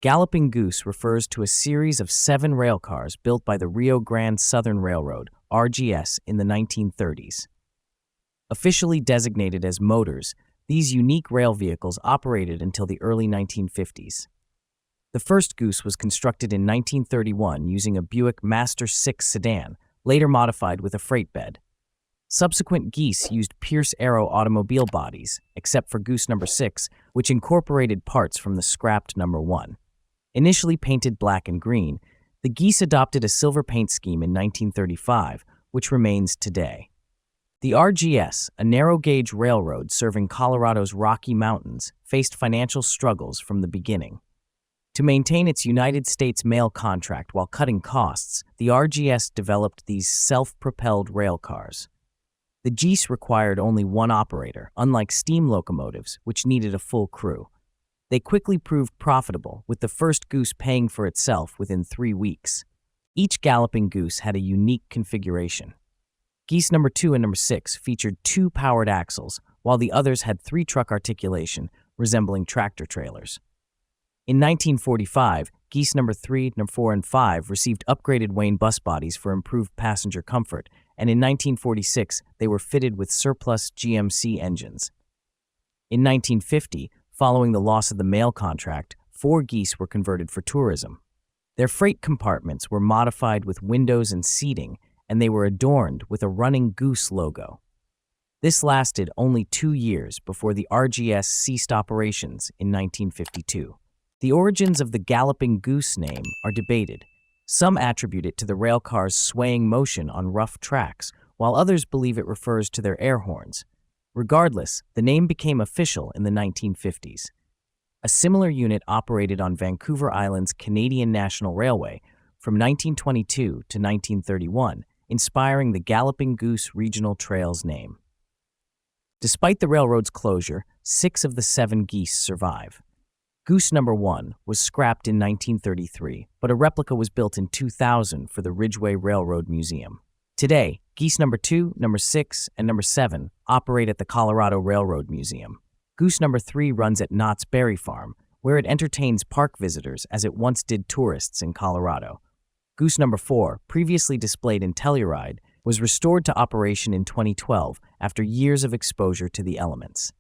Galloping Goose refers to a series of 7 railcars built by the Rio Grande Southern Railroad, RGS, in the 1930s. Officially designated as motors, these unique rail vehicles operated until the early 1950s. The first Goose was constructed in 1931 using a Buick Master 6 sedan, later modified with a freight bed. Subsequent Geese used Pierce Arrow automobile bodies, except for Goose number 6, which incorporated parts from the scrapped number 1. Initially painted black and green, the Geese adopted a silver paint scheme in 1935, which remains today. The RGS, a narrow-gauge railroad serving Colorado's Rocky Mountains, faced financial struggles from the beginning. To maintain its United States mail contract while cutting costs, the RGS developed these self-propelled railcars. The Geese required only one operator, unlike steam locomotives, which needed a full crew. They quickly proved profitable, with the first Goose paying for itself within 3 weeks. Each Galloping Goose had a unique configuration. Geese number 2 and number 6 featured 2 powered axles, while the others had 3-truck articulation, resembling tractor trailers. In 1945, Geese number 3, number 4, and 5 received upgraded Wayne bus bodies for improved passenger comfort, and in 1946, they were fitted with surplus GMC engines. In 1950, following the loss of the mail contract, 4 Geese were converted for tourism. Their freight compartments were modified with windows and seating, and they were adorned with a running goose logo. This lasted only 2 years before the RGS ceased operations in 1952. The origins of the Galloping Goose name are debated. Some attribute it to the railcar's swaying motion on rough tracks, while others believe it refers to their air horns. Regardless, the name became official in the 1950s. A similar unit operated on Vancouver Island's Canadian National Railway from 1922 to 1931, inspiring the Galloping Goose Regional Trail's name. Despite the railroad's closure, 6 of the 7 Geese survive. Goose number 1 was scrapped in 1933, but a replica was built in 2000 for the Ridgeway Railroad Museum. Today, Geese number 2, number 6, and number 7 operate at the Colorado Railroad Museum. Goose number 3 runs at Knott's Berry Farm, where it entertains park visitors as it once did tourists in Colorado. Goose number 4, previously displayed in Telluride, was restored to operation in 2012 after years of exposure to the elements.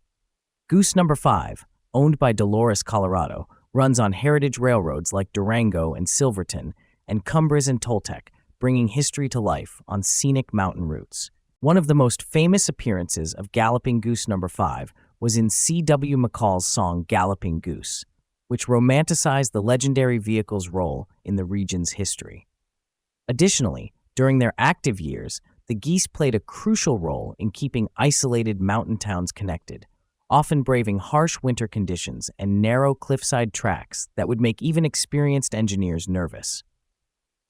Goose number 5, owned by Dolores, Colorado, runs on heritage railroads like Durango and Silverton, and Cumbres and Toltec, bringing history to life on scenic mountain routes. One of the most famous appearances of Galloping Goose number 5 was in C.W. McCall's song Galloping Goose, which romanticized the legendary vehicle's role in the region's history. Additionally, during their active years, the Geese played a crucial role in keeping isolated mountain towns connected, often braving harsh winter conditions and narrow cliffside tracks that would make even experienced engineers nervous.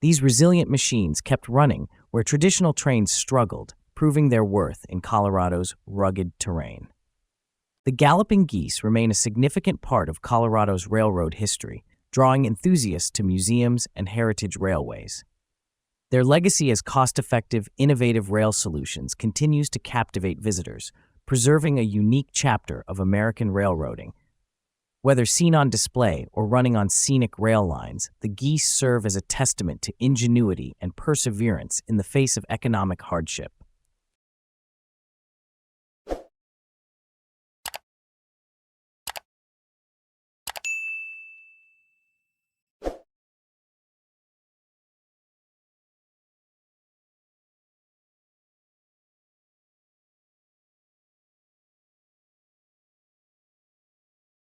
These resilient machines kept running where traditional trains struggled, proving their worth in Colorado's rugged terrain. The Galloping Geese remain a significant part of Colorado's railroad history, drawing enthusiasts to museums and heritage railways. Their legacy as cost-effective, innovative rail solutions continues to captivate visitors, preserving a unique chapter of American railroading. Whether seen on display or running on scenic rail lines, the Geese serve as a testament to ingenuity and perseverance in the face of economic hardship.